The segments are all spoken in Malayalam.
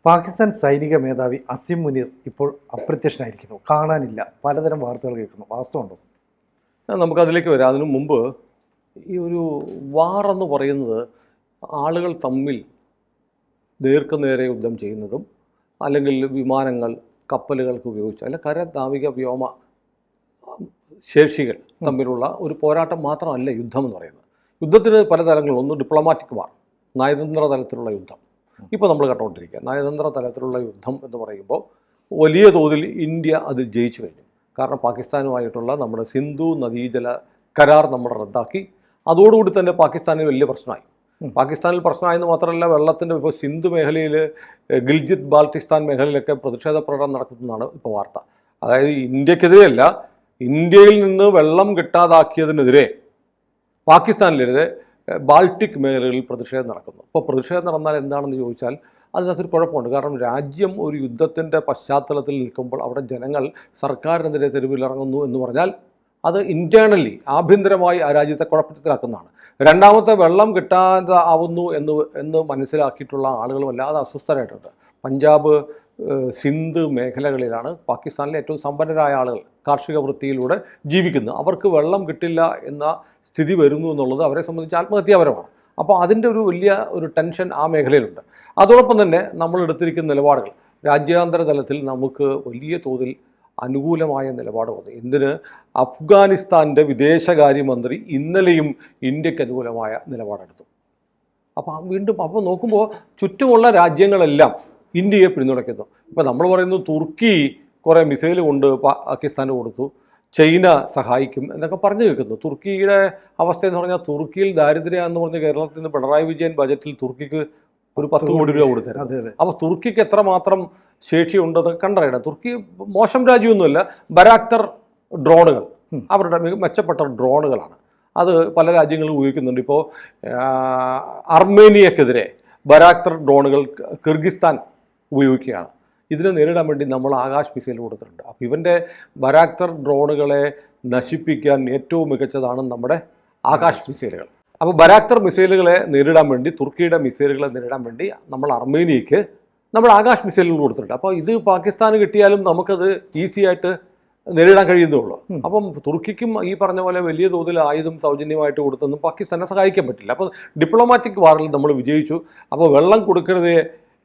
പാകിസ്ഥാൻ സൈനിക മേധാവി അസിം മുനീർ ഇപ്പോൾ അപ്രത്യക്ഷനായിരിക്കുന്നു, കാണാനില്ല. പലതരം വാർത്തകൾ കേൾക്കുന്നു. വാസ്തവമുണ്ടോ? നമുക്കതിലേക്ക് വരാം. അതിനു മുമ്പ് ഈ ഒരു വാർ എന്ന് പറയുന്നത് ആളുകൾ തമ്മിൽ ദീർഘനേരെ യുദ്ധം ചെയ്യുന്നതും അല്ലെങ്കിൽ വിമാനങ്ങൾ കപ്പലുകൾക്ക് ഉപയോഗിച്ച് അല്ല കര നാവിക വ്യോമ ശേഷികൾ തമ്മിലുള്ള ഒരു പോരാട്ടം മാത്രമല്ല യുദ്ധം എന്ന് പറയുന്നത്. യുദ്ധത്തിന് പല തലങ്ങളും. ഒന്ന് ഡിപ്ലോമാറ്റിക് വാർ, നയതന്ത്ര തലത്തിലുള്ള യുദ്ധം. ഇപ്പോൾ നമ്മൾ കണ്ടുകൊണ്ടിരിക്കുക നയതന്ത്ര തലത്തിലുള്ള യുദ്ധം എന്ന് പറയുമ്പോൾ വലിയ തോതിൽ ഇന്ത്യ അതിൽ ജയിച്ചു കഴിഞ്ഞു. കാരണം പാകിസ്ഥാനുമായിട്ടുള്ള നമ്മുടെ സിന്ധു നദീജല കരാർ നമ്മൾ റദ്ദാക്കി. അതോടുകൂടി തന്നെ പാകിസ്ഥാനിൽ വലിയ പ്രശ്നമായി. പാകിസ്ഥാനിൽ പ്രശ്നമായെന്ന് മാത്രമല്ല, വെള്ളത്തിൻ്റെ ഇപ്പോൾ സിന്ധു മേഖലയിൽ ഗിൽജിത്ത് ബാൾട്ടിസ്ഥാൻ മേഖലയിലൊക്കെ പ്രതിഷേധ പ്രകടനം നടക്കുന്നതാണ് ഇപ്പോൾ വാർത്ത. അതായത് ഇന്ത്യക്കെതിരെയല്ല, ഇന്ത്യയിൽ നിന്ന് വെള്ളം കിട്ടാതാക്കിയതിനെതിരെ പാകിസ്ഥാനിലെതിരെ ബാൾട്ടിക് മേഖലകളിൽ പ്രതിഷേധം നടക്കുന്നു. അപ്പോൾ പ്രതിഷേധം നടന്നാൽ എന്താണെന്ന് ചോദിച്ചാൽ അതിനകത്തൊരു കുഴപ്പമുണ്ട്. കാരണം രാജ്യം ഒരു യുദ്ധത്തിൻ്റെ പശ്ചാത്തലത്തിൽ നിൽക്കുമ്പോൾ അവിടെ ജനങ്ങൾ സർക്കാരിനെതിരെ തെരുവിലിറങ്ങുന്നു എന്ന് പറഞ്ഞാൽ അത് ഇൻറ്റേർണലി ആഭ്യന്തരമായി ആ രാജ്യത്തെ കുഴപ്പത്തിലാക്കുന്നതാണ്. രണ്ടാമത്തെ, വെള്ളം കിട്ടാതെ ആവുന്നു എന്ന് മനസ്സിലാക്കിയിട്ടുള്ള ആളുകൾ വല്ലാതെ അസ്വസ്ഥരായിട്ടുണ്ട്. പഞ്ചാബ്, സിന്ധ് മേഖലകളിലാണ് പാകിസ്ഥാനിലെ ഏറ്റവും സമ്പന്നരായ ആളുകൾ കാർഷിക വൃത്തിയിലൂടെ ജീവിക്കുന്നത്. അവർക്ക് വെള്ളം കിട്ടില്ല എന്ന സ്ഥിതി വരുന്നു എന്നുള്ളത് അവരെ സംബന്ധിച്ച് ആത്മഹത്യാപരമാണ്. അപ്പോൾ അതിൻ്റെ ഒരു വലിയ ഒരു ടെൻഷൻ ആ മേഖലയിലുണ്ട്. അതോടൊപ്പം തന്നെ നമ്മൾ എടുത്തിരിക്കുന്ന നിലപാടുകൾ രാജ്യാന്തര തലത്തിൽ നമുക്ക് വലിയ തോതിൽ അനുകൂലമായ നിലപാട് വന്നു. എന്തിന്? അഫ്ഗാനിസ്ഥാൻ്റെ വിദേശകാര്യമന്ത്രി ഇന്നലെയും ഇന്ത്യക്ക് അനുകൂലമായ നിലപാടെടുത്തു. അപ്പോൾ നോക്കുമ്പോൾ ചുറ്റുമുള്ള രാജ്യങ്ങളെല്ലാം ഇന്ത്യയെ പിന്തുണയ്ക്കുന്നു. ഇപ്പോൾ നമ്മൾ പറയുന്നു തുർക്കി കുറേ മിസൈൽ കൊണ്ട് പാകിസ്ഥാന് കൊടുത്തു, ചൈന സഹായിക്കും എന്നൊക്കെ പറഞ്ഞു കേൾക്കുന്നു. തുർക്കിയുടെ അവസ്ഥ എന്ന് പറഞ്ഞാൽ തുർക്കിയിൽ ദാരിദ്ര്യം എന്ന് പറഞ്ഞ് കേരളത്തിൽ നിന്ന് പിണറായി വിജയൻ ബജറ്റിൽ തുർക്കിക്ക് ഒരു 10 കോടി രൂപ കൊടുത്തത്. അപ്പോൾ തുർക്കിക്ക് എത്രമാത്രം ശേഷിയുണ്ടെന്ന് കണ്ടറിയണം. തുർക്കി മോശം രാജ്യമൊന്നുമല്ല. ബരാക്തർ ഡ്രോണുകൾ അവരുടെ മെച്ചപ്പെട്ട ഡ്രോണുകളാണ്. അത് പല രാജ്യങ്ങളും ഉപയോഗിക്കുന്നുണ്ട്. ഇപ്പോൾ അർമേനിയക്കെതിരെ ബരാക്തർ ഡ്രോണുകൾ കിർഗിസ്ഥാൻ ഉപയോഗിക്കുകയാണ്. ഇതിനെ നേരിടാൻ വേണ്ടി നമ്മൾ ആകാശ് മിസൈൽ കൊടുത്തിട്ടുണ്ട്. അപ്പോൾ ഇവൻ്റെ ബരാക്തർ ഡ്രോണുകളെ നശിപ്പിക്കാൻ ഏറ്റവും മികച്ചതാണ് നമ്മുടെ ആകാശ് മിസൈലുകൾ. അപ്പോൾ ബരാക്തർ മിസൈലുകളെ നേരിടാൻ വേണ്ടി, തുർക്കിയുടെ മിസൈലുകളെ നേരിടാൻ വേണ്ടി നമ്മൾ അർമേനിയയ്ക്ക് നമ്മൾ ആകാശ് മിസൈലുകൾ കൊടുത്തിട്ടുണ്ട്. അപ്പോൾ ഇത് പാകിസ്ഥാന് കിട്ടിയാലും നമുക്കത് ഈസി ആയിട്ട് നേരിടാൻ കഴിയുന്നുള്ളൂ. അപ്പം തുർക്കിക്കും ഈ പറഞ്ഞ പോലെ വലിയ തോതിൽ ആയുധം സൗജന്യമായിട്ട് കൊടുത്തൊന്നും പാകിസ്ഥാനെ സഹായിക്കാൻ പറ്റില്ല. അപ്പോൾ ഡിപ്ലോമാറ്റിക് വാറിൽ നമ്മൾ വിജയിച്ചു. അപ്പോൾ വെള്ളം കൊടുക്കരുതേ,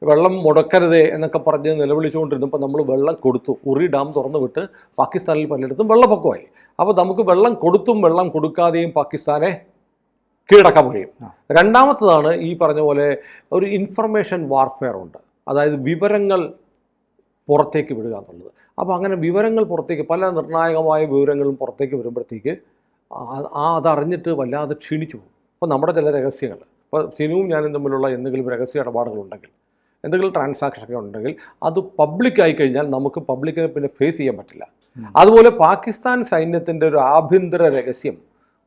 വെള്ളം മുടക്കരുതേ എന്നൊക്കെ പറഞ്ഞ് നിലവിളിച്ചുകൊണ്ടിരുന്നപ്പോൾ നമ്മൾ വെള്ളം കൊടുത്തു. ഉറി ഡാം തുറന്നു വിട്ട് പാകിസ്ഥാനിൽ പലയിടത്തും വെള്ളപ്പൊക്കമായി. അപ്പോൾ നമുക്ക് വെള്ളം കൊടുത്തും വെള്ളം കൊടുക്കാതെയും പാകിസ്ഥാനെ കീഴടക്കാൻ കഴിയും. രണ്ടാമത്തതാണ് ഈ പറഞ്ഞ പോലെ ഒരു ഇൻഫർമേഷൻ വാർഫെയർ ഉണ്ട്. അതായത് വിവരങ്ങൾ പുറത്തേക്ക് വിടുക എന്നുള്ളത്. അപ്പോൾ അങ്ങനെ വിവരങ്ങൾ പുറത്തേക്ക്, പല നിർണായകമായ വിവരങ്ങളും പുറത്തേക്ക് വരുമ്പോഴത്തേക്ക് അതറിഞ്ഞിട്ട് വല്ലാതെ ക്ഷീണിച്ചു പോകും. അപ്പോൾ നമ്മുടെ ചില രഹസ്യങ്ങൾ, ഇപ്പോൾ സിനുവും ഞാനും തമ്മിലുള്ള എന്തെങ്കിലും രഹസ്യ ഇടപാടുകളുണ്ടെങ്കിൽ, എന്തെങ്കിലും ട്രാൻസാക്ഷനൊക്കെ ഉണ്ടെങ്കിൽ അത് പബ്ലിക്കായി കഴിഞ്ഞാൽ നമുക്ക് പബ്ലിക്കിനെ പിന്നെ ഫേസ് ചെയ്യാൻ പറ്റില്ല. അതുപോലെ പാകിസ്ഥാൻ സൈന്യത്തിൻ്റെ ഒരു ആഭ്യന്തര രഹസ്യം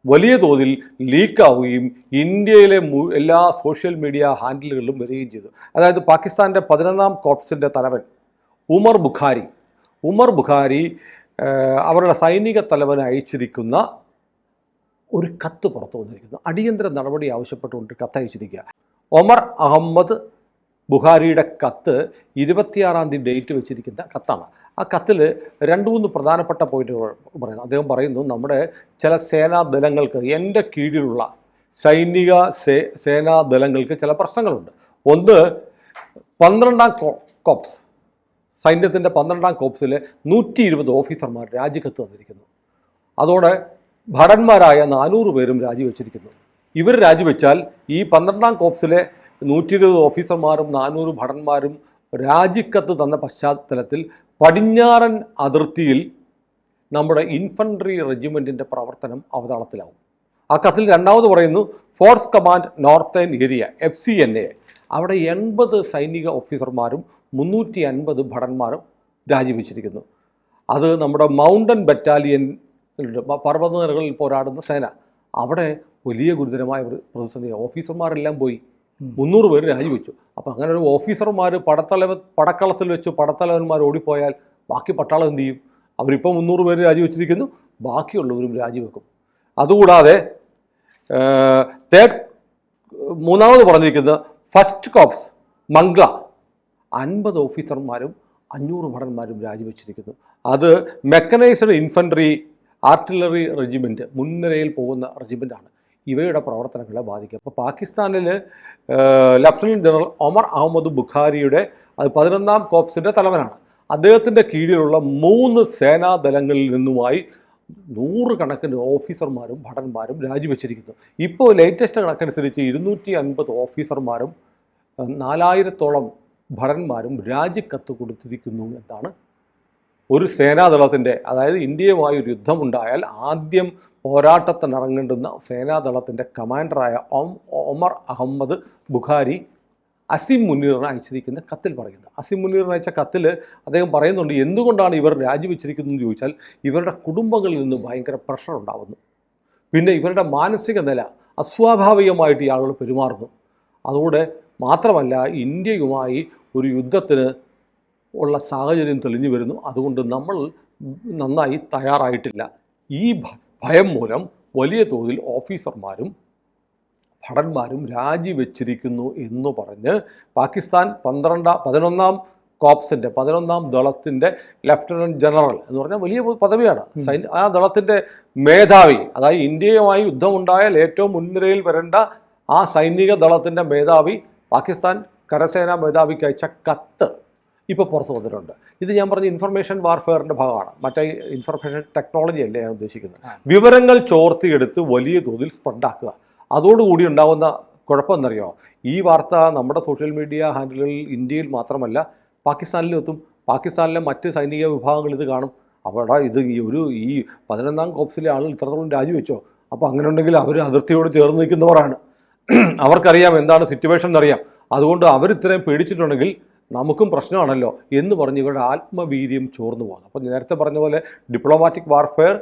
വലിയ തോതിൽ ലീക്കാവുകയും ഇന്ത്യയിലെ എല്ലാ സോഷ്യൽ മീഡിയ ഹാൻഡിലുകളിലും വരികയും ചെയ്തു. അതായത് പാകിസ്ഥാൻ്റെ 11ാം കോർപ്സിൻ്റെ തലവൻ ഉമർ ബുഖാരി അവരുടെ സൈനിക തലവന് അയച്ചിരിക്കുന്ന ഒരു കത്ത് പുറത്തു വന്നിരിക്കുന്നു. അടിയന്തര നടപടി ആവശ്യപ്പെട്ടുകൊണ്ട് കത്ത് അയച്ചിരിക്കുക. ഒമർ അഹമ്മദ് ബുഖാരിയുടെ കത്ത് 26-ാം തീയതി ഡേറ്റ് വെച്ചിരിക്കുന്ന കത്താണ്. ആ കത്തിൽ 2-3 പ്രധാനപ്പെട്ട പോയിന്റുകൾ പറയുന്നു. അദ്ദേഹം പറയുന്നു, നമ്മുടെ ചില സേനാദളങ്ങൾക്ക്, എൻ്റെ കീഴിലുള്ള സേനാദളങ്ങൾക്ക് ചില പ്രശ്നങ്ങളുണ്ട്. ഒന്ന്, 12ാം കോപ്സ്, സൈന്യത്തിൻ്റെ 12ാം കോപ്സിലെ 120 ഓഫീസർമാർ രാജിക്കത്ത് വന്നിരിക്കുന്നു. അതോടെ ഭടന്മാരായ 400 പേരും രാജിവെച്ചിരിക്കുന്നു. ഇവർ രാജിവെച്ചാൽ ഈ 12ാം കോപ്സിലെ 120 ഓഫീസർമാരും 400 ഭടന്മാരും രാജിക്കത്ത് തന്ന പശ്ചാത്തലത്തിൽ പടിഞ്ഞാറൻ അതിർത്തിയിൽ നമ്മുടെ ഇൻഫൻട്രി റെജിമെൻറ്റിൻ്റെ പ്രവർത്തനം അവതാളത്തിലാവും. ആ കത്തിൽ രണ്ടാമത് പറയുന്നു, force command northern area FCNA, അവിടെ 80 സൈനിക ഓഫീസർമാരും 350 ഭടന്മാരും രാജിവെച്ചിരിക്കുന്നു. അത് നമ്മുടെ മൗണ്ടൻ ബറ്റാലിയൻ, പർവ്വതനിരകളിൽ പോരാടുന്ന സേന, അവിടെ വലിയ ഗുരുതരമായ പ്രതിസന്ധി. ഓഫീസർമാരെല്ലാം പോയി, 300 പേര് രാജിവെച്ചു. അപ്പോൾ അങ്ങനെ ഒരു ഓഫീസർമാർ പടക്കളത്തിൽ വെച്ച് പടത്തലവന്മാർ ഓടിപ്പോയാൽ ബാക്കി പട്ടാളം എന്ത് ചെയ്യും? അവരിപ്പോൾ 300 പേര് രാജിവെച്ചിരിക്കുന്നു, ബാക്കിയുള്ളവരും രാജിവെക്കും. അതുകൂടാതെ മൂന്നാമത് പറഞ്ഞിരിക്കുന്നത് ഫസ്റ്റ് കോപ്സ് മംഗ്ല, 50 ഓഫീസർമാരും 500 ഭടന്മാരും രാജിവെച്ചിരിക്കുന്നു. അത് മെക്കനൈസ്ഡ് ഇൻഫൻട്രി ആർട്ടിലറി റെജിമെൻറ്റ്, മുൻനിരയിൽ പോകുന്ന റെജിമെൻ്റാണ്. ഇവയുടെ പ്രവർത്തനങ്ങളെ ബാധിക്കും. അപ്പോൾ പാകിസ്ഥാനിൽ ലഫ്റ്റനൻറ്റ് ജനറൽ ഒമർ അഹമ്മദ് ബുഖാരിയുടെ, അത് 11ാം കോപ്സിൻ്റെ തലവനാണ്, അദ്ദേഹത്തിൻ്റെ കീഴിലുള്ള 3 സേനാദളങ്ങളിൽ നിന്നുമായി 100 കണക്കിന് ഓഫീസർമാരും ഭടന്മാരും രാജിവെച്ചിരിക്കുന്നു. ഇപ്പോൾ ലേറ്റസ്റ്റ് കണക്കനുസരിച്ച് 250 ഓഫീസർമാരും 4000-ഓളം ഭടന്മാരും രാജിക്കത്ത് കൊടുത്തിരിക്കുന്നു എന്നാണ് ഒരു സേനാദളത്തിൻ്റെ, അതായത് ഇന്ത്യയുമായി ഒരു യുദ്ധമുണ്ടായാൽ ആദ്യം പോരാട്ടത്തിനിറങ്ങേണ്ടുന്ന സേനാദളത്തിൻ്റെ കമാൻഡറായ ഒമർ അഹമ്മദ് ബുഖാരി അസിം മുനീറിന് അയച്ചിരിക്കുന്ന കത്തിൽ പറയുന്നത്. അസിം മുനീറിന് അയച്ച കത്തിൽ അദ്ദേഹം പറയുന്നുണ്ട്, എന്തുകൊണ്ടാണ് ഇവർ രാജിവെച്ചിരിക്കുന്നതെന്ന് ചോദിച്ചാൽ ഇവരുടെ കുടുംബങ്ങളിൽ നിന്ന് ഭയങ്കര പ്രഷർ ഉണ്ടാവുന്നു, പിന്നെ ഇവരുടെ മാനസിക നില അസ്വാഭാവികമായിട്ട് ഈ ആളുകൾ പെരുമാറുന്നു. അതുകൂടെ മാത്രമല്ല, ഇന്ത്യയുമായി ഒരു യുദ്ധത്തിന് ഉള്ള സാഹചര്യം തെളിഞ്ഞു വരുന്നു. അതുകൊണ്ട് നമ്മൾ നന്നായി തയ്യാറായിട്ടില്ല. ഈ ഭയം മൂലം വലിയ തോതിൽ ഓഫീസർമാരും ഭടന്മാരും രാജിവെച്ചിരിക്കുന്നു എന്ന് പറഞ്ഞ് പാകിസ്ഥാൻ 11ാം കോപ്സിൻ്റെ 11ാം ദളത്തിൻ്റെ ലഫ്റ്റനൻറ്റ് ജനറൽ എന്ന് പറഞ്ഞാൽ വലിയ പദവിയാണ്. ആ ദളത്തിൻ്റെ മേധാവി, അതായത് ഇന്ത്യയുമായി യുദ്ധമുണ്ടായാൽ ഏറ്റവും മുൻനിരയിൽ വരേണ്ട ആ സൈനിക ദളത്തിൻ്റെ മേധാവി പാകിസ്ഥാൻ കരസേനാ മേധാവിക്ക് അയച്ച കത്ത് ഇപ്പോൾ പുറത്തു വന്നിട്ടുണ്ട്. ഇത് ഞാൻ പറഞ്ഞ ഇൻഫർമേഷൻ വാർഫെയറിൻ്റെ ഭാഗമാണ്, മറ്റേ ഇൻഫർമേഷൻ ടെക്നോളജി അല്ലേ ഞാൻ ഉദ്ദേശിക്കുന്നത്. വിവരങ്ങൾ ചോർത്തിയെടുത്ത് വലിയ തോതിൽ സ്പ്രെഡാക്കുക. അതോടുകൂടി ഉണ്ടാകുന്ന കുഴപ്പമെന്നറിയോ, ഈ വാർത്ത നമ്മുടെ സോഷ്യൽ മീഡിയ ഹാൻഡിലുകളിൽ ഇന്ത്യയിൽ മാത്രമല്ല പാകിസ്ഥാനിലും എത്തും. പാകിസ്ഥാനിലെ മറ്റ് സൈനിക വിഭാഗങ്ങൾ ഇത് കാണും. അവിടെ ഇത് ഈ 11ാം കോപ്സിലെ ആളുകൾ ഇത്രത്തോളം രാജിവെച്ചോ, അപ്പോൾ അങ്ങനെ ഉണ്ടെങ്കിൽ അവർ അതിർത്തിയോട് ചേർന്ന് നിൽക്കുന്നവരാണ്, അവർക്കറിയാം എന്താണ് സിറ്റുവേഷൻ എന്നറിയാം. അതുകൊണ്ട് അവരിത്രയും പേടിച്ചിട്ടുണ്ടെങ്കിൽ നമുക്കും പ്രശ്നമാണല്ലോ എന്ന് പറഞ്ഞ് ഇവരുടെ ആത്മവീര്യം ചോർന്നു പോകുന്നു. അപ്പോൾ നേരത്തെ പറഞ്ഞ പോലെ ഡിപ്ലോമാറ്റിക് വാർഫെയർ,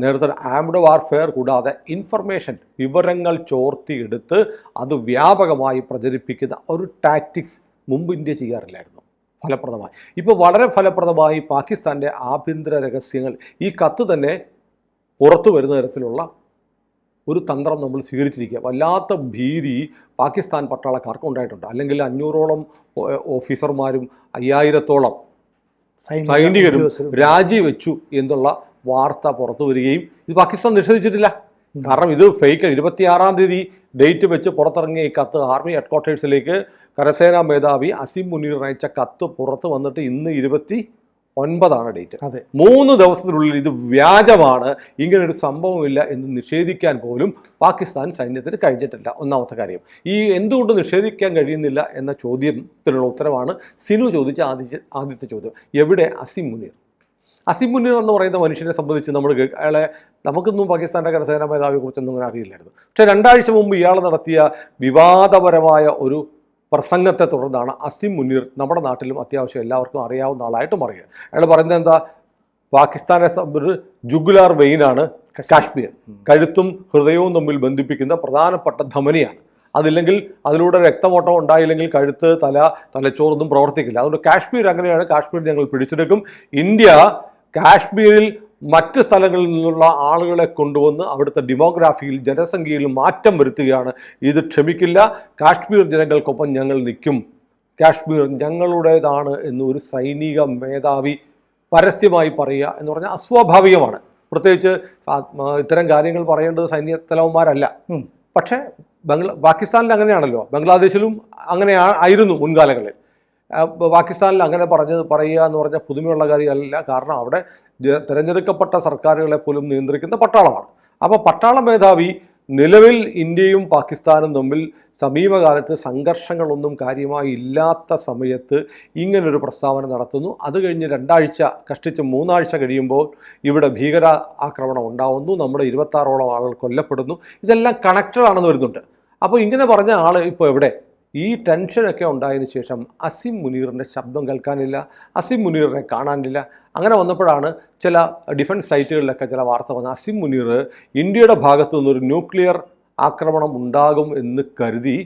നേരത്തെ ആംഡ് വാർഫെയർ, കൂടാതെ ഇൻഫർമേഷൻ, വിവരങ്ങൾ ചോർത്തിയെടുത്ത് അത് വ്യാപകമായി പ്രചരിപ്പിക്കുന്ന ഒരു ടാക്ടിക്സ് മുമ്പ് ഇന്ത്യ ചെയ്യാറില്ലായിരുന്നു ഫലപ്രദമായി. ഇപ്പോൾ വളരെ ഫലപ്രദമായി പാകിസ്ഥാൻ്റെ ആഭ്യന്തര രഹസ്യങ്ങൾ, ഈ കത്ത് തന്നെ പുറത്തു വരുന്ന തരത്തിലുള്ള ഒരു തന്ത്രം നമ്മൾ സ്വീകരിച്ചിരിക്കുക. വല്ലാത്ത ഭീതി പാകിസ്ഥാൻ പട്ടാളക്കാർക്ക് ഉണ്ടായിട്ടുണ്ട്. അല്ലെങ്കിൽ 500ഓളം ഓഫീസർമാരും 5000-ഓളം സൈനികരും രാജിവെച്ചു എന്നുള്ള വാർത്ത പുറത്തു വരികയും ഇത് പാകിസ്ഥാൻ നിഷേധിച്ചിട്ടില്ല. കാരണം ഇത് ഫേക്ക്. 26-ാം തീയതി ഡേറ്റ് വെച്ച് പുറത്തിറങ്ങിയ ഈ കത്ത് ആർമി ഹെഡ്ക്വാർട്ടേഴ്സിലേക്ക് കരസേനാ മേധാവി അസിം മുനീർ അയച്ച കത്ത് പുറത്ത് വന്നിട്ട് ഇന്ന് 29 ഡേറ്റ്. 3 ദിവസത്തിനുള്ളിൽ ഇത് വ്യാജമാണ്, ഇങ്ങനൊരു സംഭവമില്ല എന്ന് നിഷേധിക്കാൻ പോലും പാകിസ്ഥാൻ സൈന്യത്തിന് കഴിഞ്ഞിട്ടില്ല. ഒന്നാമത്തെ കാര്യം. ഈ എന്തുകൊണ്ട് നിഷേധിക്കാൻ കഴിയുന്നില്ല എന്ന ചോദ്യത്തിനുള്ള ഉത്തരവാണ് സിനു ചോദിച്ച ആദ്യത്തെ ചോദ്യം. എവിടെ അസിം മുനീർ? അസിം മുനീർ എന്ന് പറയുന്ന മനുഷ്യനെ സംബന്ധിച്ച് നമുക്കൊന്നും പാകിസ്ഥാൻ്റെ കരസേനാ മേധാവിയെ കുറിച്ചൊന്നും അങ്ങനെ അറിയില്ലായിരുന്നു. പക്ഷേ 2 ആഴ്ച മുമ്പ് ഇയാൾ നടത്തിയ വിവാദപരമായ ഒരു പ്രസംഗത്തെ തുടർന്നാണ് അസിം മുനീർ നമ്മുടെ നാട്ടിലും അത്യാവശ്യം എല്ലാവർക്കും അറിയാവുന്ന ആളായിട്ട് മാറിയത്. അയാൾ പറയുന്നത് എന്താ, പാകിസ്ഥാനെ ജുഗുലാർ വെയിനാണ് കാശ്മീർ, കഴുത്തും ഹൃദയവും തമ്മിൽ ബന്ധിപ്പിക്കുന്ന പ്രധാനപ്പെട്ട ധമനിയാണ്. അതില്ലെങ്കിൽ അതിലൂടെ രക്തമോട്ടം ഉണ്ടായില്ലെങ്കിൽ കഴുത്ത്, തലച്ചോറൊന്നും പ്രവർത്തിക്കില്ല. അതുകൊണ്ട് കാശ്മീർ അങ്ങനെയാണ്, കാശ്മീർ ഞങ്ങൾ പിടിച്ചെടുക്കും. ഇന്ത്യ കാശ്മീരിൽ മറ്റ് സ്ഥലങ്ങളിൽ നിന്നുള്ള ആളുകളെ കൊണ്ടുവന്ന് അവിടുത്തെ ഡെമോഗ്രാഫിയിൽ, ജനസംഖ്യയിൽ മാറ്റം വരുത്തുകയാണ്. ഇത് ക്ഷമിക്കില്ല. കാശ്മീർ ജനങ്ങൾക്കൊപ്പം ഞങ്ങൾ നിൽക്കും. കാശ്മീർ ഞങ്ങളുടേതാണ് എന്ന് ഒരു സൈനിക മേധാവി പരസ്യമായി പറയുക എന്ന് പറഞ്ഞാൽ അസ്വാഭാവികമാണ്. പ്രത്യേകിച്ച് ഇത്തരം കാര്യങ്ങൾ പറയേണ്ടത് സൈന്യ തലവന്മാരല്ല. പക്ഷേ പാകിസ്ഥാനിൽ അങ്ങനെയാണല്ലോ, ബംഗ്ലാദേശിലും അങ്ങനെ ആയിരുന്നു മുൻകാലങ്ങളിൽ. പാകിസ്ഥാനിൽ അങ്ങനെ പറയുക എന്ന് പറഞ്ഞാൽ പുതുമയുള്ള കാര്യമല്ല. കാരണം അവിടെ തിരഞ്ഞെടുക്കപ്പെട്ട സർക്കാരുകളെ പോലും നിയന്ത്രിക്കുന്ന പട്ടാളമാണ്. അപ്പോൾ പട്ടാള മേധാവി നിലവിൽ ഇന്ത്യയും പാകിസ്ഥാനും തമ്മിൽ സമീപകാലത്ത് സംഘർഷങ്ങളൊന്നും കാര്യമായി ഇല്ലാത്ത സമയത്ത് ഇങ്ങനൊരു പ്രസ്താവന നടത്തുന്നു. അത് കഴിഞ്ഞ് 2 ആഴ്ച കഷ്ടിച്ച് 3 ആഴ്ച കഴിയുമ്പോൾ ഇവിടെ ഭീകര ആക്രമണം ഉണ്ടാവുന്നു, നമ്മുടെ 26ഓളം ആളുകൾ കൊല്ലപ്പെടുന്നു. ഇതെല്ലാം കണക്റ്റഡ് ആണെന്ന് വരുന്നുണ്ട്. അപ്പോൾ ഇങ്ങനെ പറഞ്ഞ ആൾ ഇപ്പോൾ എവിടെ? ഈ ടെൻഷനൊക്കെ ഉണ്ടായതിനു ശേഷം അസിം മുനീറിൻ്റെ ശബ്ദം കേൾക്കാനില്ല, അസിം മുനീറിനെ കാണാനില്ല. അങ്ങനെ വന്നപ്പോഴാണ് ചില ഡിഫൻസ് സൈറ്റുകളിലൊക്കെ ചില വാർത്ത വന്നത്, അസിം മുനീർ ഇന്ത്യയുടെ ഭാഗത്തു നിന്നൊരു ന്യൂക്ലിയർ ആക്രമണം ഉണ്ടാകും എന്ന് കരുതി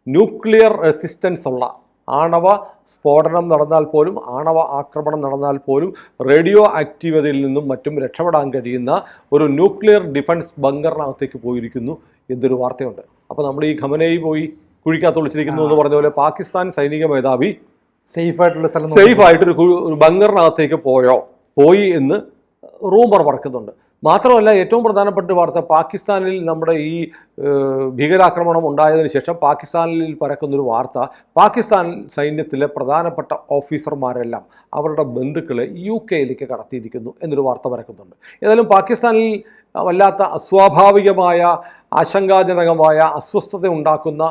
ന്യൂക്ലിയർ റെസിസ്റ്റൻസ് ഉള്ള, ആണവ സ്ഫോടനം നടന്നാൽ പോലും, ആണവ ആക്രമണം നടന്നാൽ പോലും റേഡിയോ ആക്റ്റീവതയിൽ നിന്നും മറ്റും രക്ഷപ്പെടാൻ കഴിയുന്ന ഒരു ന്യൂക്ലിയർ ഡിഫൻസ് ബങ്കറിനകത്തേക്ക് പോയിരിക്കുന്നു എന്നൊരു വാർത്തയുണ്ട്. അപ്പോൾ നമ്മൾ ഈ ഖമനേയി പോയി കുഴിക്കകത്ത് ഒളിച്ചിരിക്കുന്നു എന്ന് പറഞ്ഞ പോലെ പാകിസ്ഥാൻ സൈനിക മേധാവി സേഫ് ആയിട്ടുള്ള സ്ഥലം സേഫ് ആയിട്ടൊരു ഒരു ബങ്കറിനകത്തേക്ക് പോയി എന്ന് റൂമർ പറക്കുന്നുണ്ട്. മാത്രമല്ല, ഏറ്റവും പ്രധാനപ്പെട്ട വാർത്ത, പാകിസ്ഥാനിൽ നമ്മുടെ ഈ ഭീകരാക്രമണം ഉണ്ടായതിനു ശേഷം പാകിസ്ഥാനിൽ പരക്കുന്നൊരു വാർത്ത, പാകിസ്ഥാൻ സൈന്യത്തിലെ പ്രധാനപ്പെട്ട ഓഫീസർമാരെല്ലാം അവരുടെ ബന്ധുക്കളെ UK കടത്തിയിരിക്കുന്നു എന്നൊരു വാർത്ത പരക്കുന്നുണ്ട്. ഏതായാലും പാകിസ്ഥാനിൽ വല്ലാത്ത അസ്വാഭാവികമായ, ആശങ്കാജനകമായ, അസ്വസ്ഥത ഉണ്ടാക്കുന്ന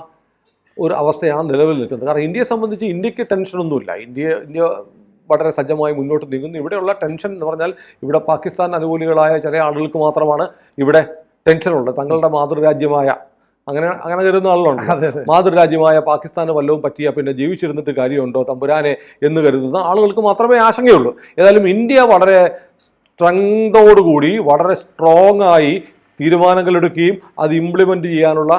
ഒരു അവസ്ഥയാണ് നിലവിൽ നിൽക്കുന്നത്. കാരണം ഇന്ത്യയെ സംബന്ധിച്ച് ഇന്ത്യക്ക് ടെൻഷനൊന്നുമില്ല. ഇന്ത്യ വളരെ സജ്ജമായി മുന്നോട്ട് നീങ്ങുന്നു. ഇവിടെയുള്ള ടെൻഷൻ എന്ന് പറഞ്ഞാൽ, ഇവിടെ പാകിസ്ഥാൻ അനുകൂലികളായ ചില ആളുകൾക്ക് മാത്രമാണ് ഇവിടെ ടെൻഷനുള്ളത്. തങ്ങളുടെ മാതൃരാജ്യമായ, അങ്ങനെ കരുതുന്ന ആളുകളുണ്ട്, മാതൃരാജ്യമായ പാകിസ്ഥാന് വല്ലതും പറ്റിയാൽ പിന്നെ ജീവിച്ചിരുന്നിട്ട് കാര്യമുണ്ടോ തമ്പുരാനെ എന്ന് കരുതുന്ന ആളുകൾക്ക് മാത്രമേ ആശങ്കയുള്ളൂ. ഏതായാലും ഇന്ത്യ വളരെ സ്ട്രെങ്തോടുകൂടി, വളരെ സ്ട്രോങ് ആയി തീരുമാനങ്ങൾ എടുക്കുകയും അത് ഇംപ്ലിമെൻറ്റ് ചെയ്യാനുള്ള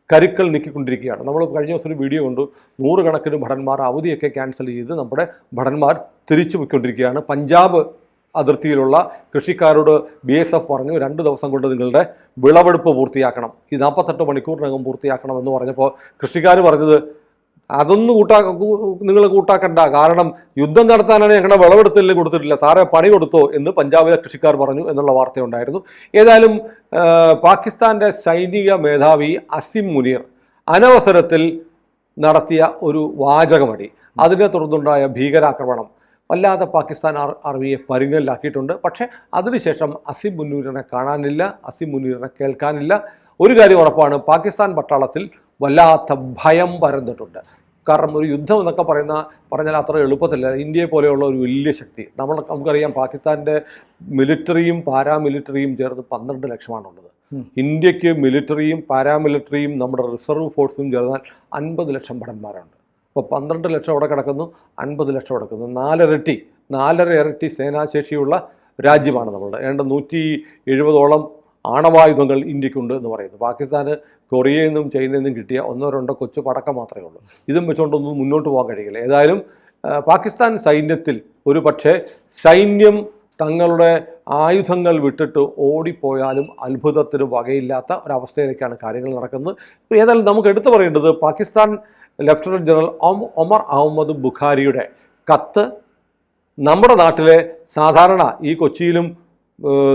കരുക്കൾ നീക്കിക്കൊണ്ടിരിക്കുകയാണ്. നമ്മൾ കഴിഞ്ഞ ദിവസം ഒരു വീഡിയോ കണ്ടു, 100 കണക്കിന് ഭടന്മാർ അവധിയൊക്കെ ക്യാൻസൽ ചെയ്ത് നമ്മുടെ ഭടന്മാർ തിരിച്ചു പോയിക്കൊണ്ടിരിക്കുകയാണ്. പഞ്ചാബ് അതിർത്തിയിലുള്ള കൃഷിക്കാരോട് BSF പറഞ്ഞു, 2 ദിവസം കൊണ്ട് നിങ്ങളുടെ വിളവെടുപ്പ് പൂർത്തിയാക്കണം, ഈ 48 മണിക്കൂറിനകം പൂർത്തിയാക്കണം എന്ന് പറഞ്ഞപ്പോൾ കൃഷിക്കാർ പറഞ്ഞത്, അതൊന്നും നിങ്ങൾ കൂട്ടാക്കണ്ട, കാരണം യുദ്ധം നടത്താനാണ് ഞങ്ങളുടെ വിളവെടുത്തലിൽ കൊടുത്തിട്ടില്ല, സാറേ പണി കൊടുത്തോ എന്ന് പഞ്ചാബിലെ കൃഷിക്കാർ പറഞ്ഞു എന്നുള്ള വാർത്തയുണ്ടായിരുന്നു. ഏതായാലും പാകിസ്ഥാന്റെ സൈനിക മേധാവി അസിം മുനീർ അനവസരത്തിൽ നടത്തിയ ഒരു വാചകമടി, അതിനെ തുടർന്നുണ്ടായ ഭീകരാക്രമണം വല്ലാതെ പാകിസ്ഥാൻ ആർമിയെ പരുങ്ങലിലാക്കിയിട്ടുണ്ട്. പക്ഷേ അതിനുശേഷം അസിം മുനീറിനെ കാണാനില്ല, അസിം മുനീറിനെ കേൾക്കാനില്ല. ഒരു കാര്യം ഉറപ്പാണ്, പാകിസ്ഥാൻ പട്ടാളത്തിൽ വല്ലാത്ത ഭയം പരന്നിട്ടുണ്ട്. കാരണം ഒരു യുദ്ധം എന്നൊക്കെ പറഞ്ഞാൽ അത്ര എളുപ്പത്തില്ല. ഇന്ത്യയെ പോലെയുള്ള ഒരു വലിയ ശക്തി, നമുക്കറിയാം പാകിസ്ഥാൻ്റെ മിലിറ്ററിയും പാരാമിലിറ്ററിയും ചേർന്ന് 12 ലക്ഷമാണുള്ളത്. ഇന്ത്യക്ക് മിലിറ്ററിയും പാരാമിലിറ്ററിയും നമ്മുടെ റിസർവ് ഫോഴ്സും ചേർന്നാൽ 50 ലക്ഷം ഭടന്മാരുണ്ട്. അപ്പോൾ 12 ലക്ഷം അവിടെ കിടക്കുന്നു, 50 ലക്ഷം കിടക്കുന്നു, 4 ഇരട്ടി സേനാശേഷിയുള്ള രാജ്യമാണ് നമ്മളുടെ. 170ഓളം ആണവായുധങ്ങൾ ഇന്ത്യക്കുണ്ട് എന്ന് പറയുന്നു. പാകിസ്ഥാന് കൊറിയയിൽ നിന്നും ചൈനയിൽ നിന്നും കിട്ടിയ 1-2 കൊച്ചു പടക്കം മാത്രമേ ഉള്ളൂ. ഇതും വെച്ചുകൊണ്ടൊന്നും മുന്നോട്ട് പോകാൻ കഴിയില്ല. ഏതായാലും പാകിസ്ഥാൻ സൈന്യത്തിൽ ഒരു പക്ഷേ സൈന്യം തങ്ങളുടെ ആയുധങ്ങൾ വിട്ടിട്ട് ഓടിപ്പോയാലും അത്ഭുതത്തിന് വകയില്ലാത്ത ഒരവസ്ഥയിലേക്കാണ് കാര്യങ്ങൾ നടക്കുന്നത്. ഏതായാലും നമുക്ക് എടുത്തു പറയേണ്ടത്, പാകിസ്ഥാൻ ലഫ്റ്റനന്റ് ജനറൽ ഒമർ അഹമ്മദ് ബുഖാരിയുടെ കത്ത് നമ്മുടെ നാട്ടിലെ സാധാരണ ഈ കൊച്ചിയിലും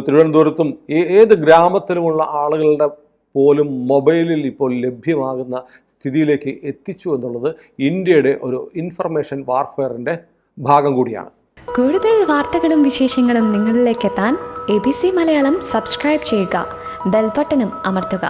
തിരുവനന്തപുരത്തും ഏത് ഗ്രാമത്തിലുമുള്ള ആളുകളുടെ പോലും മൊബൈലിൽ ഇപ്പോൾ ലഭ്യമാകുന്ന സ്ഥിതിയിലേക്ക് എത്തിച്ചു എന്നുള്ളത് ഇന്ത്യയുടെ ഒരു ഇൻഫർമേഷൻ വാർഫെയറിൻ്റെ ഭാഗം കൂടിയാണ്. കൂടുതൽ വാർത്തകളും വിശേഷങ്ങളും നിങ്ങളിലേക്ക് എത്താൻ ABC മലയാളം സബ്സ്ക്രൈബ് ചെയ്യുക, ബെൽ ബട്ടണും അമർത്തുക.